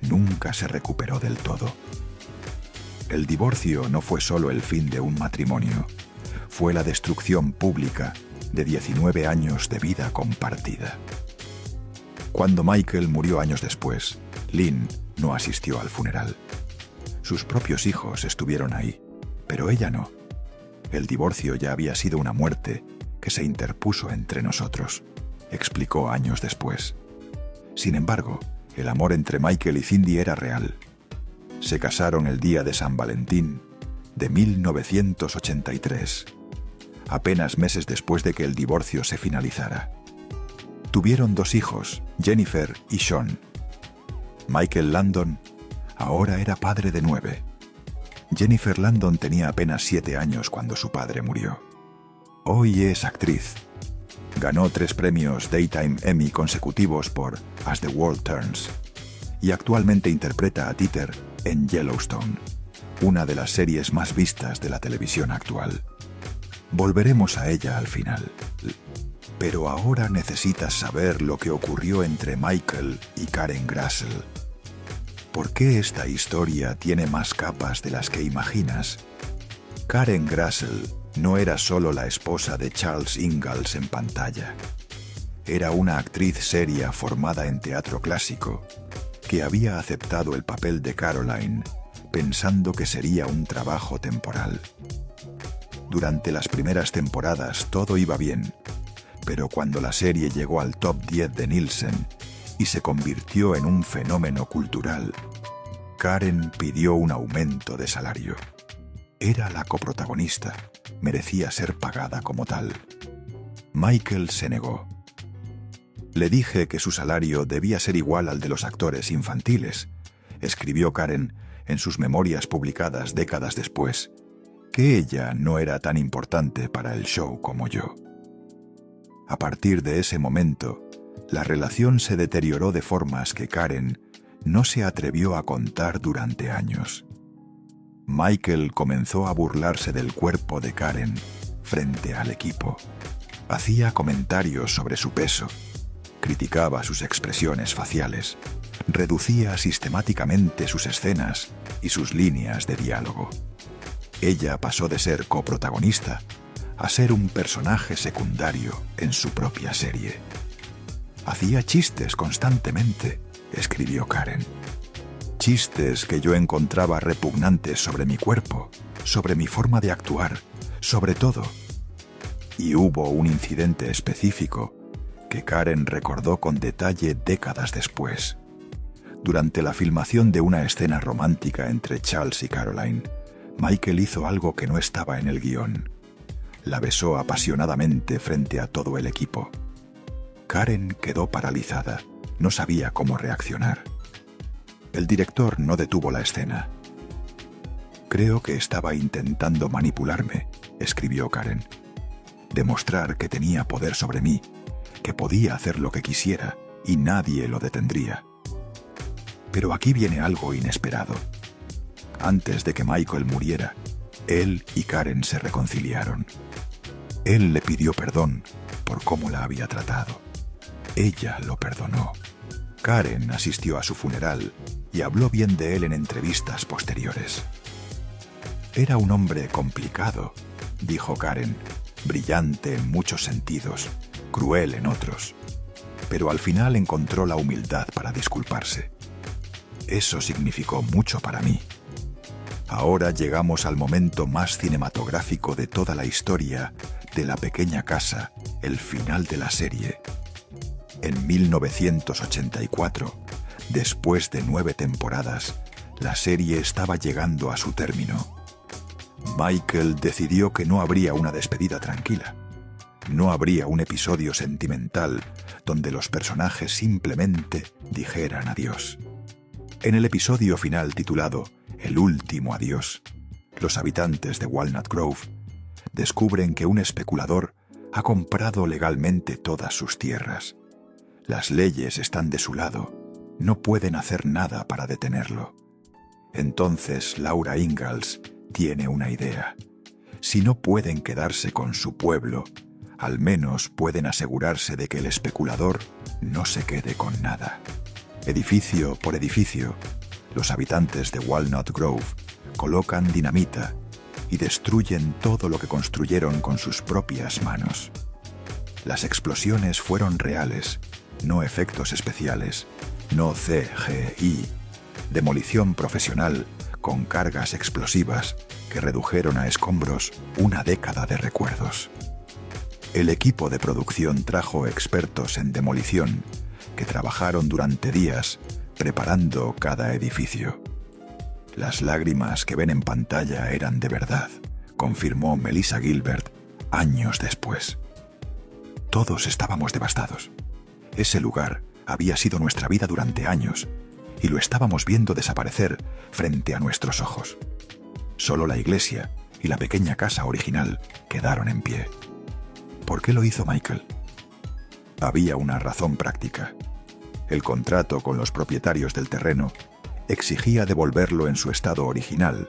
nunca se recuperó del todo. El divorcio no fue solo el fin de un matrimonio, fue la destrucción pública de 19 años de vida compartida. Cuando Michael murió años después, Lynn no asistió al funeral. Sus propios hijos estuvieron ahí, pero ella no. El divorcio ya había sido una muerte que se interpuso entre nosotros, explicó años después. Sin embargo, el amor entre Michael y Cindy era real. Se casaron el día de San Valentín de 1983, apenas meses después de que el divorcio se finalizara. Tuvieron 2 hijos, Jennifer y Sean. Michael Landon ahora era padre de 9. Jennifer Landon tenía apenas 7 años cuando su padre murió. Hoy es actriz. Ganó 3 premios Daytime Emmy consecutivos por As the World Turns y actualmente interpreta a Dieter en Yellowstone, una de las series más vistas de la televisión actual. Volveremos a ella al final. Pero ahora necesitas saber lo que ocurrió entre Michael y Karen Grassel. ¿Por qué esta historia tiene más capas de las que imaginas? Karen Grassel no era solo la esposa de Charles Ingalls en pantalla. Era una actriz seria formada en teatro clásico que había aceptado el papel de Caroline pensando que sería un trabajo temporal. Durante las primeras temporadas todo iba bien, pero cuando la serie llegó al top 10 de Nielsen y se convirtió en un fenómeno cultural, Karen pidió un aumento de salario. Era la coprotagonista, merecía ser pagada como tal. Michael se negó. Le dije que su salario debía ser igual al de los actores infantiles, escribió Karen en sus memorias publicadas décadas después, que ella no era tan importante para el show como yo. A partir de ese momento, la relación se deterioró de formas que Karen no se atrevió a contar durante años. Michael comenzó a burlarse del cuerpo de Karen frente al equipo. Hacía comentarios sobre su peso, criticaba sus expresiones faciales, reducía sistemáticamente sus escenas y sus líneas de diálogo. Ella pasó de ser coprotagonista a ser un personaje secundario en su propia serie. Hacía chistes constantemente, escribió Karen. Chistes que yo encontraba repugnantes sobre mi cuerpo, sobre mi forma de actuar, sobre todo. Y hubo un incidente específico que Karen recordó con detalle décadas después. Durante la filmación de una escena romántica entre Charles y Caroline, Michael hizo algo que no estaba en el guión. La besó apasionadamente frente a todo el equipo. Karen quedó paralizada, no sabía cómo reaccionar. El director no detuvo la escena. Creo que estaba intentando manipularme, escribió Karen. Demostrar que tenía poder sobre mí, que podía hacer lo que quisiera y nadie lo detendría. Pero aquí viene algo inesperado. Antes de que Michael muriera, él y Karen se reconciliaron. Él le pidió perdón por cómo la había tratado. Ella lo perdonó. Karen asistió a su funeral y habló bien de él en entrevistas posteriores. Era un hombre complicado, dijo Karen, brillante en muchos sentidos, cruel en otros, pero al final encontró la humildad para disculparse. Eso significó mucho para mí. Ahora llegamos al momento más cinematográfico de toda la historia de La pequeña casa, el final de la serie. En 1984, después de 9 temporadas, la serie estaba llegando a su término. Michael decidió que no habría una despedida tranquila. No habría un episodio sentimental donde los personajes simplemente dijeran adiós. En el episodio final titulado El último adiós, los habitantes de Walnut Grove descubren que un especulador ha comprado legalmente todas sus tierras. Las leyes están de su lado, no pueden hacer nada para detenerlo. Entonces Laura Ingalls tiene una idea. Si no pueden quedarse con su pueblo, al menos pueden asegurarse de que el especulador no se quede con nada. Edificio por edificio, los habitantes de Walnut Grove colocan dinamita y destruyen todo lo que construyeron con sus propias manos. Las explosiones fueron reales, no efectos especiales, no CGI, demolición profesional con cargas explosivas que redujeron a escombros una década de recuerdos. El equipo de producción trajo expertos en demolición que trabajaron durante días preparando cada edificio. Las lágrimas que ven en pantalla eran de verdad, confirmó Melissa Gilbert años después. Todos estábamos devastados. Ese lugar había sido nuestra vida durante años y lo estábamos viendo desaparecer frente a nuestros ojos. Solo la iglesia y la pequeña casa original quedaron en pie. ¿Por qué lo hizo Michael? Había una razón práctica. El contrato con los propietarios del terreno exigía devolverlo en su estado original,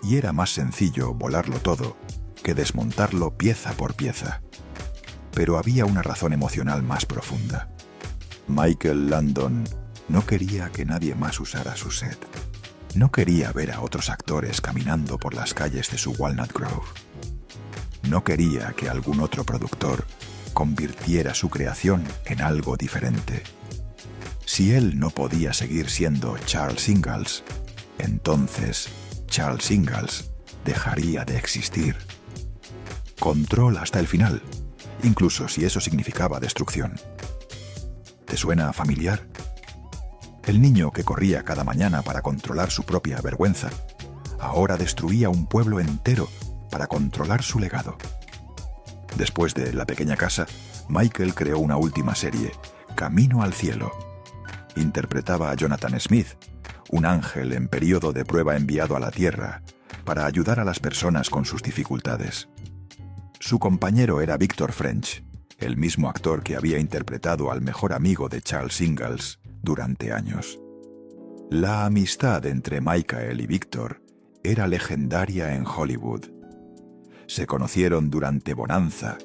y era más sencillo volarlo todo que desmontarlo pieza por pieza. Pero había una razón emocional más profunda. Michael Landon no quería que nadie más usara su set. No quería ver a otros actores caminando por las calles de su Walnut Grove. No quería que algún otro productor convirtiera su creación en algo diferente. Si él no podía seguir siendo Charles Ingalls, entonces Charles Ingalls dejaría de existir. Control hasta el final, incluso si eso significaba destrucción. ¿Te suena familiar? El niño que corría cada mañana para controlar su propia vergüenza, ahora destruía un pueblo entero para controlar su legado. Después de La pequeña casa, Michael creó una última serie, Camino al cielo. Interpretaba a Jonathan Smith, un ángel en periodo de prueba enviado a la Tierra para ayudar a las personas con sus dificultades. Su compañero era Victor French, el mismo actor que había interpretado al mejor amigo de Charles Ingalls durante años. La amistad entre Michael y Victor era legendaria en Hollywood. Se conocieron durante Bonanza,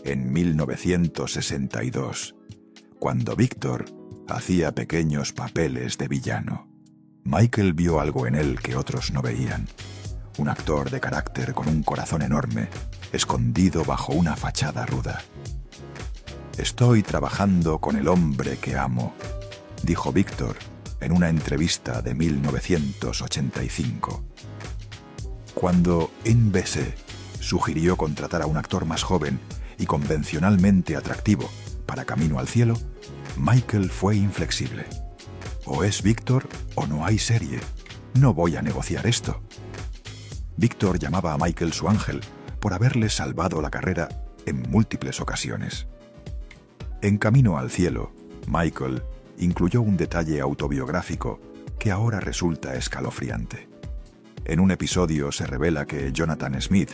en 1962, cuando Victor hacía pequeños papeles de villano. Michael vio algo en él que otros no veían. Un actor de carácter con un corazón enorme, escondido bajo una fachada ruda. «Estoy trabajando con el hombre que amo», dijo Victor en una entrevista de 1985. Cuando NBC sugirió contratar a un actor más joven y convencionalmente atractivo para Camino al cielo, Michael fue inflexible. «O es Victor o no hay serie. No voy a negociar esto». Victor llamaba a Michael su ángel por haberle salvado la carrera en múltiples ocasiones. En Camino al cielo, Michael incluyó un detalle autobiográfico que ahora resulta escalofriante. En un episodio se revela que Jonathan Smith,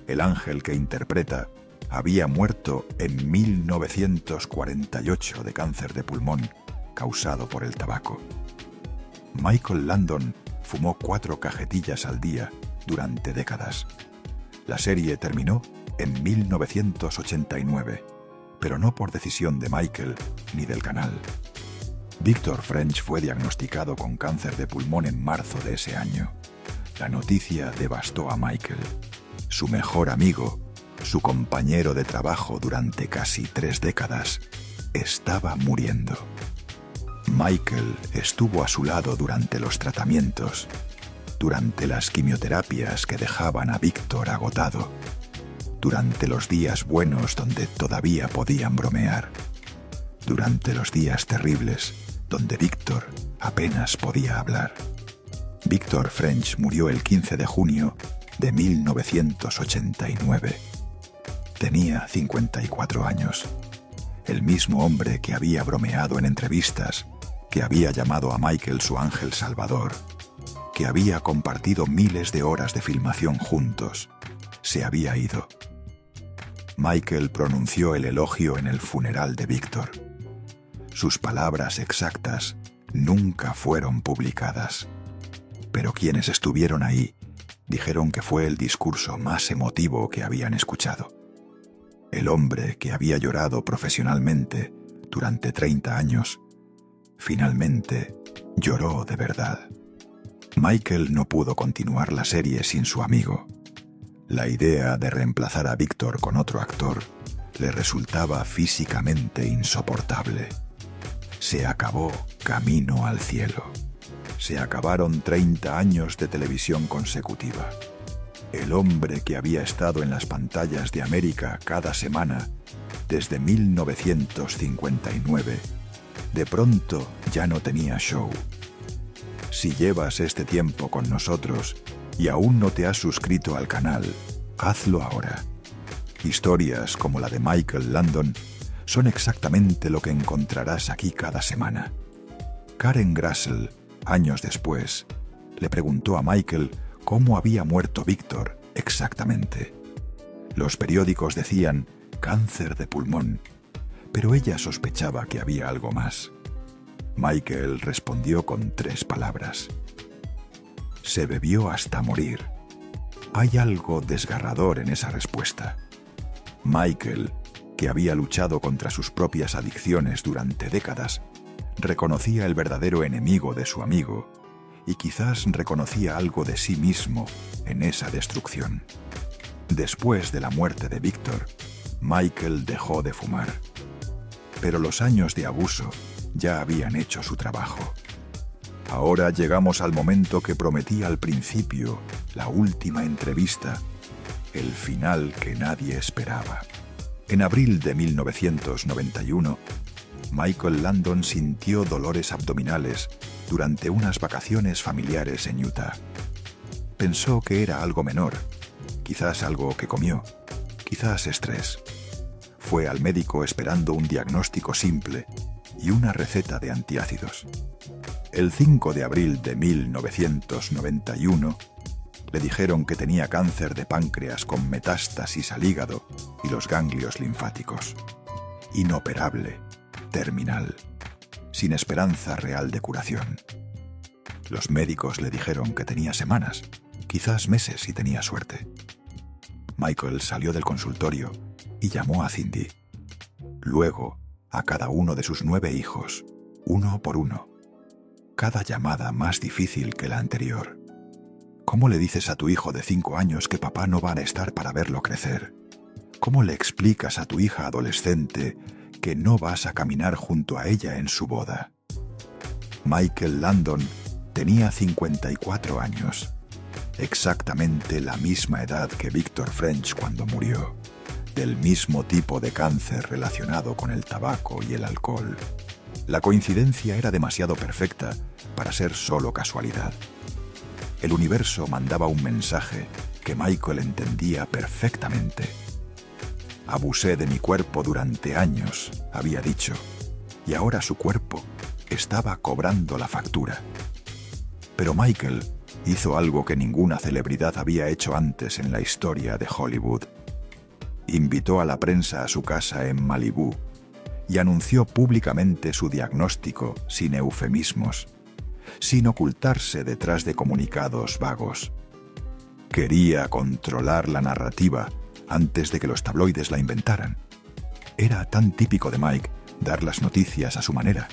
el ángel que interpreta, había muerto en 1948 de cáncer de pulmón causado por el tabaco. Michael Landon fumó 4 cajetillas al día durante décadas. La serie terminó en 1989, pero no por decisión de Michael ni del canal. Victor French fue diagnosticado con cáncer de pulmón en marzo de ese año. La noticia devastó a Michael. Su mejor amigo, su compañero de trabajo durante casi 3 décadas, estaba muriendo. Michael estuvo a su lado durante los tratamientos, durante las quimioterapias que dejaban a Victor agotado, durante los días buenos donde todavía podían bromear, durante los días terribles donde Victor apenas podía hablar. Victor French murió el 15 de junio de 1989. Tenía 54 años. El mismo hombre que había bromeado en entrevistas, que había llamado a Michael su ángel salvador, que había compartido miles de horas de filmación juntos, se había ido. Michael pronunció el elogio en el funeral de Victor. Sus palabras exactas nunca fueron publicadas, pero quienes estuvieron ahí dijeron que fue el discurso más emotivo que habían escuchado. El hombre que había llorado profesionalmente durante 30 años, finalmente lloró de verdad. Michael no pudo continuar la serie sin su amigo. La idea de reemplazar a Victor con otro actor le resultaba físicamente insoportable. Se acabó Camino al cielo. Se acabaron 30 años de televisión consecutiva. El hombre que había estado en las pantallas de América cada semana desde 1959, de pronto ya no tenía show. Si llevas este tiempo con nosotros y aún no te has suscrito al canal, hazlo ahora. Historias como la de Michael Landon son exactamente lo que encontrarás aquí cada semana. Karen Grassel, años después, le preguntó a Michael cómo había muerto Víctor exactamente. Los periódicos decían cáncer de pulmón, pero ella sospechaba que había algo más. Michael respondió con 3 palabras. Se bebió hasta morir. Hay algo desgarrador en esa respuesta. Michael, que había luchado contra sus propias adicciones durante décadas, reconocía el verdadero enemigo de su amigo y quizás reconocía algo de sí mismo en esa destrucción. Después de la muerte de Víctor, Michael dejó de fumar. Pero los años de abuso ya habían hecho su trabajo. Ahora llegamos al momento que prometí al principio, la última entrevista, el final que nadie esperaba. En abril de 1991, Michael Landon sintió dolores abdominales durante unas vacaciones familiares en Utah. Pensó que era algo menor, quizás algo que comió, quizás estrés. Fue al médico esperando un diagnóstico simple y una receta de antiácidos. El 5 de abril de 1991, le dijeron que tenía cáncer de páncreas con metástasis al hígado y los ganglios linfáticos. Inoperable, terminal, sin esperanza real de curación. Los médicos le dijeron que tenía semanas, quizás meses si tenía suerte. Michael salió del consultorio y llamó a Cindy. Luego, a cada uno de sus 9 hijos, uno por uno. Cada llamada más difícil que la anterior. ¿Cómo le dices a tu hijo de 5 años que papá no va a estar para verlo crecer? ¿Cómo le explicas a tu hija adolescente que no vas a caminar junto a ella en su boda? Michael Landon tenía 54 años, exactamente la misma edad que Victor French cuando murió, del mismo tipo de cáncer relacionado con el tabaco y el alcohol. La coincidencia era demasiado perfecta para ser solo casualidad. El universo mandaba un mensaje que Michael entendía perfectamente. Abusé de mi cuerpo durante años, había dicho, y ahora su cuerpo estaba cobrando la factura. Pero Michael hizo algo que ninguna celebridad había hecho antes en la historia de Hollywood. Invitó a la prensa a su casa en Malibú y anunció públicamente su diagnóstico sin eufemismos, sin ocultarse detrás de comunicados vagos. Quería controlar la narrativa antes de que los tabloides la inventaran. Era tan típico de Mike dar las noticias a su manera,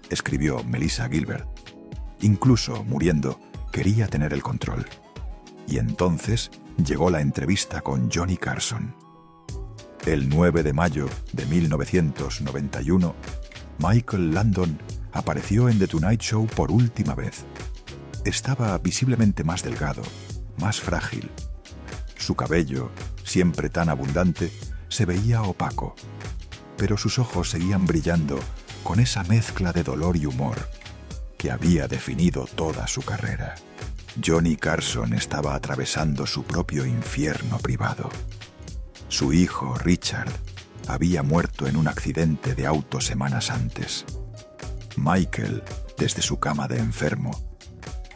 escribió Melissa Gilbert. Incluso, muriendo, quería tener el control. Y entonces llegó la entrevista con Johnny Carson. El 9 de mayo de 1991, Michael Landon apareció en The Tonight Show por última vez. Estaba visiblemente más delgado, más frágil. Su cabello, siempre tan abundante, se veía opaco, pero sus ojos seguían brillando con esa mezcla de dolor y humor que había definido toda su carrera. Johnny Carson estaba atravesando su propio infierno privado. Su hijo, Richard, había muerto en un accidente de auto semanas antes. Michael, desde su cama de enfermo,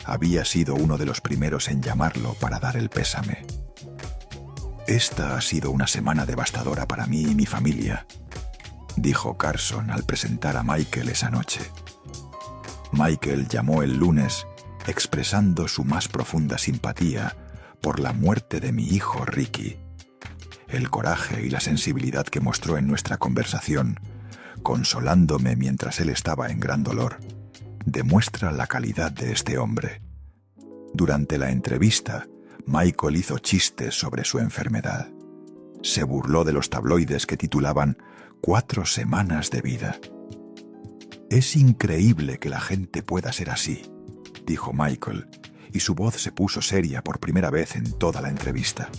había sido uno de los primeros en llamarlo para dar el pésame. Esta ha sido una semana devastadora para mí y mi familia, dijo Carson al presentar a Michael esa noche. Michael llamó el lunes expresando su más profunda simpatía por la muerte de mi hijo Ricky. El coraje y la sensibilidad que mostró en nuestra conversación, consolándome mientras él estaba en gran dolor, demuestra la calidad de este hombre. Durante la entrevista, Michael hizo chistes sobre su enfermedad. Se burló de los tabloides que titulaban 4 semanas de vida. Es increíble que la gente pueda ser así, dijo Michael, y su voz se puso seria por primera vez en toda la entrevista.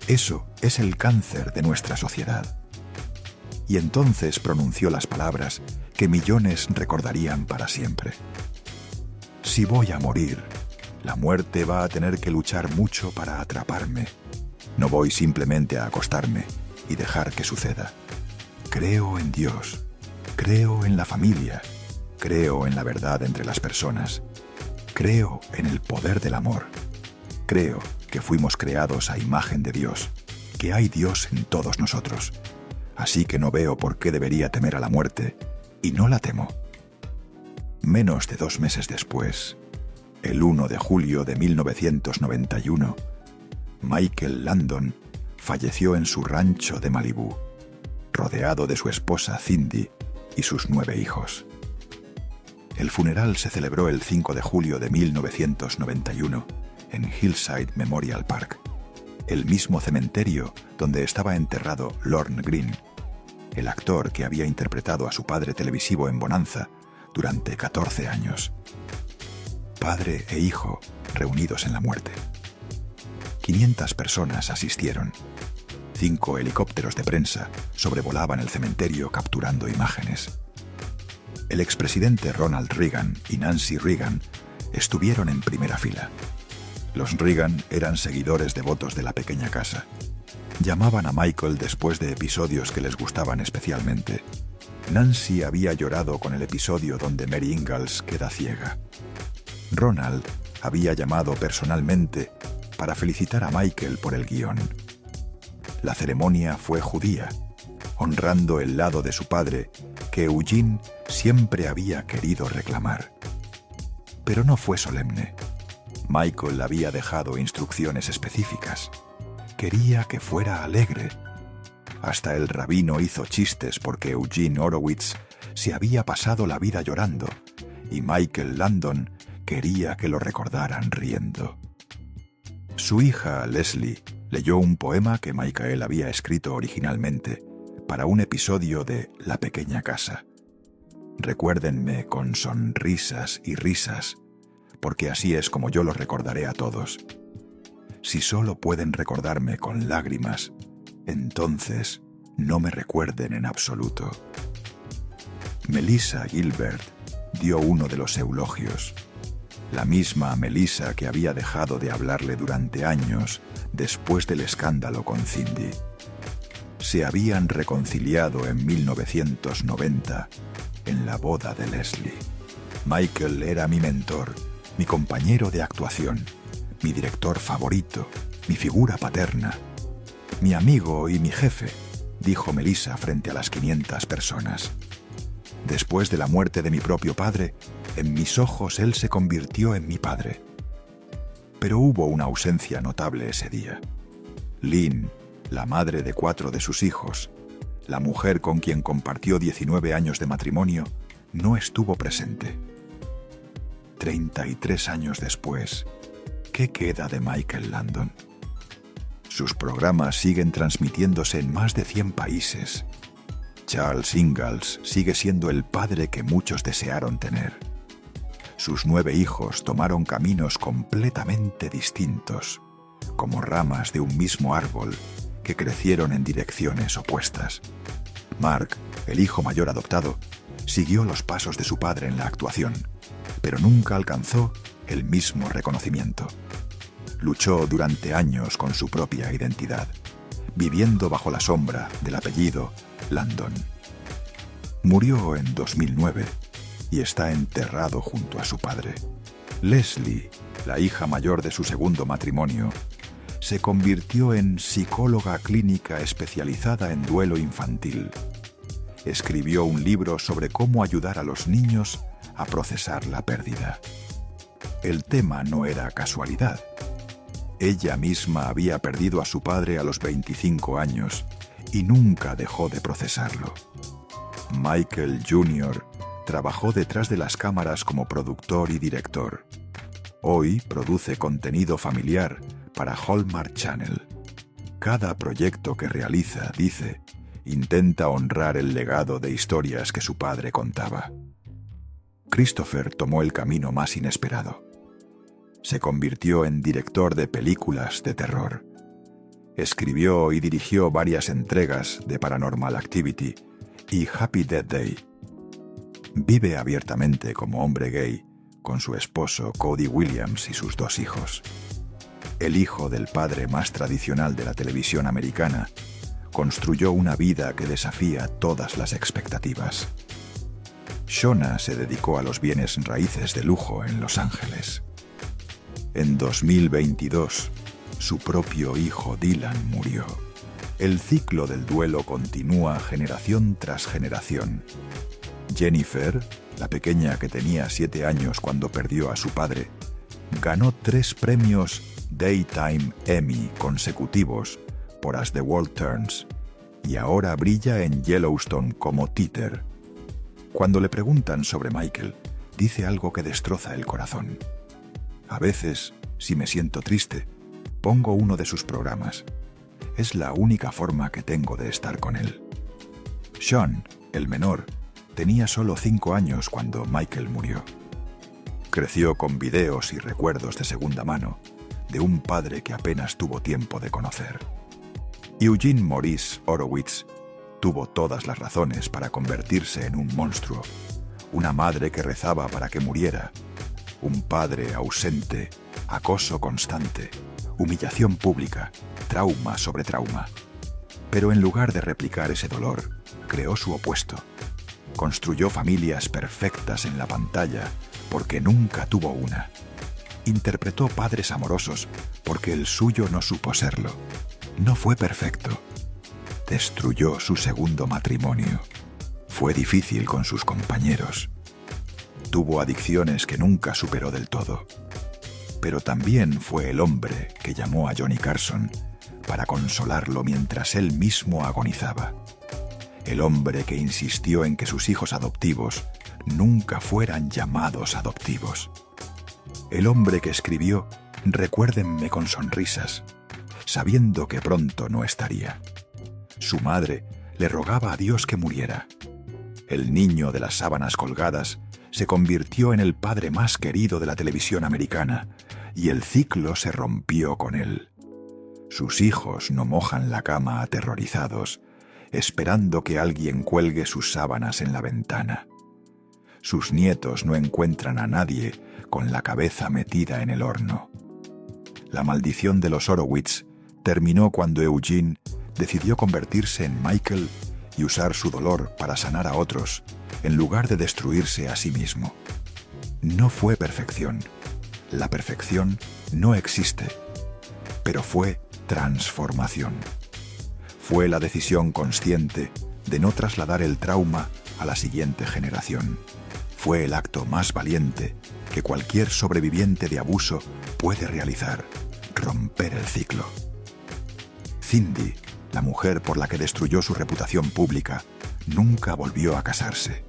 Eso es el cáncer de nuestra sociedad. Y entonces pronunció las palabras que millones recordarían para siempre. Si voy a morir, la muerte va a tener que luchar mucho para atraparme. No voy simplemente a acostarme y dejar que suceda. Creo en Dios, creo en la familia, creo en la verdad entre las personas, creo en el poder del amor, creo que fuimos creados a imagen de Dios, que hay Dios en todos nosotros, así que no veo por qué debería temer a la muerte, y no la temo. Menos de 2 meses después, el 1 de julio de 1991, Michael Landon falleció en su rancho de Malibú, rodeado de su esposa Cindy y sus 9 hijos. El funeral se celebró el 5 de julio de 1991 en Hillside Memorial Park, el mismo cementerio donde estaba enterrado Lorne Greene, el actor que había interpretado a su padre televisivo en Bonanza durante 14 años. Padre e hijo reunidos en la muerte. 500 personas asistieron. 5 helicópteros de prensa sobrevolaban el cementerio capturando imágenes. El expresidente Ronald Reagan y Nancy Reagan estuvieron en primera fila. Los Reagan eran seguidores devotos de la pequeña casa. Llamaban a Michael después de episodios que les gustaban especialmente. Nancy había llorado con el episodio donde Mary Ingalls queda ciega. Ronald había llamado personalmente para felicitar a Michael por el guión. La ceremonia fue judía, honrando el lado de su padre que Eugene siempre había querido reclamar. Pero no fue solemne. Michael había dejado instrucciones específicas. Quería que fuera alegre. Hasta el rabino hizo chistes porque Eugene Horowitz se había pasado la vida llorando y Michael Landon quería que lo recordaran riendo. Su hija, Leslie, leyó un poema que Michael había escrito originalmente para un episodio de La pequeña casa. Recuérdenme con sonrisas y risas, porque así es como yo los recordaré a todos. Si solo pueden recordarme con lágrimas, entonces no me recuerden en absoluto. Melissa Gilbert dio uno de los eulogios. La misma Melissa que había dejado de hablarle durante años después del escándalo con Cindy. Se habían reconciliado en 1990 en la boda de Leslie. Michael era mi mentor, mi compañero de actuación, mi director favorito, mi figura paterna, mi amigo y mi jefe, dijo Melissa frente a las 500 personas. Después de la muerte de mi propio padre, en mis ojos él se convirtió en mi padre. Pero hubo una ausencia notable ese día. Lynn, la madre de 4 de sus hijos, la mujer con quien compartió 19 años de matrimonio, no estuvo presente. 33 años después, ¿qué queda de Michael Landon? Sus programas siguen transmitiéndose en más de 100 países. Charles Ingalls sigue siendo el padre que muchos desearon tener. Sus 9 hijos tomaron caminos completamente distintos, como ramas de un mismo árbol que crecieron en direcciones opuestas. Mark, el hijo mayor adoptado, siguió los pasos de su padre en la actuación, pero nunca alcanzó el mismo reconocimiento. Luchó durante años con su propia identidad, viviendo bajo la sombra del apellido Landon. Murió en 2009 y está enterrado junto a su padre. Leslie, la hija mayor de su segundo matrimonio, se convirtió en psicóloga clínica especializada en duelo infantil. Escribió un libro sobre cómo ayudar a los niños a procesar la pérdida. El tema no era casualidad. Ella misma había perdido a su padre a los 25 años y nunca dejó de procesarlo. Michael Jr. trabajó detrás de las cámaras como productor y director. Hoy produce contenido familiar para Hallmark Channel. Cada proyecto que realiza, dice, intenta honrar el legado de historias que su padre contaba. Christopher tomó el camino más inesperado. Se convirtió en director de películas de terror. Escribió y dirigió varias entregas de Paranormal Activity y Happy Death Day. Vive abiertamente como hombre gay con su esposo Cody Williams y sus 2 hijos. El hijo del padre más tradicional de la televisión americana, construyó una vida que desafía todas las expectativas. Shona se dedicó a los bienes raíces de lujo en Los Ángeles. En 2022, su propio hijo Dylan murió. El ciclo del duelo continúa generación tras generación. Jennifer, la pequeña que tenía 7 años cuando perdió a su padre, ganó 3 premios Daytime Emmy consecutivos por As the World Turns y ahora brilla en Yellowstone como títer. Cuando le preguntan sobre Michael, dice algo que destroza el corazón. A veces, si me siento triste, pongo uno de sus programas. Es la única forma que tengo de estar con él. Sean, el menor, tenía solo 5 años cuando Michael murió. Creció con videos y recuerdos de segunda mano de un padre que apenas tuvo tiempo de conocer. Eugene Maurice Horowitz tuvo todas las razones para convertirse en un monstruo. Una madre que rezaba para que muriera. Un padre ausente, acoso constante, humillación pública, trauma sobre trauma. Pero en lugar de replicar ese dolor, creó su opuesto. Construyó familias perfectas en la pantalla porque nunca tuvo una. Interpretó padres amorosos porque el suyo no supo serlo. No fue perfecto. Destruyó su segundo matrimonio. Fue difícil con sus compañeros. Tuvo adicciones que nunca superó del todo. Pero también fue el hombre que llamó a Johnny Carson para consolarlo mientras él mismo agonizaba. El hombre que insistió en que sus hijos adoptivos nunca fueran llamados adoptivos. El hombre que escribió «Recuérdenme con sonrisas», sabiendo que pronto no estaría. Su madre le rogaba a Dios que muriera. El niño de las sábanas colgadas se convirtió en el padre más querido de la televisión americana y el ciclo se rompió con él. Sus hijos no mojan la cama aterrorizados, esperando que alguien cuelgue sus sábanas en la ventana. Sus nietos no encuentran a nadie con la cabeza metida en el horno. La maldición de los Horowitz terminó cuando Eugene decidió convertirse en Michael y usar su dolor para sanar a otros, en lugar de destruirse a sí mismo. No fue perfección. La perfección no existe. Pero fue transformación. Fue la decisión consciente de no trasladar el trauma a la siguiente generación. Fue el acto más valiente que cualquier sobreviviente de abuso puede realizar: romper el ciclo. Cindy, la mujer por la que destruyó su reputación pública, nunca volvió a casarse.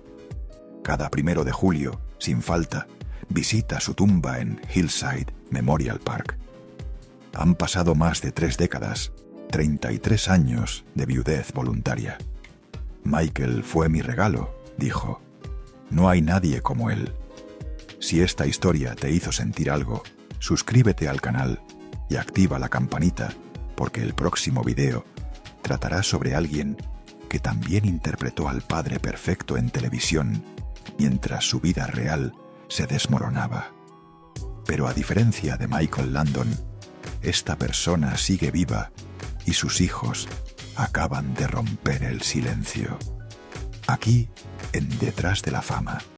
Cada 1 de julio, sin falta, visita su tumba en Hillside Memorial Park. Han pasado más de 3 décadas, 33 años de viudez voluntaria. Michael fue mi regalo, dijo. No hay nadie como él. Si esta historia te hizo sentir algo, suscríbete al canal y activa la campanita, porque el próximo video tratará sobre alguien que también interpretó al padre perfecto en televisión mientras su vida real se desmoronaba. Pero a diferencia de Michael Landon, esta persona sigue viva y sus hijos acaban de romper el silencio. Aquí, en Detrás de la Fama.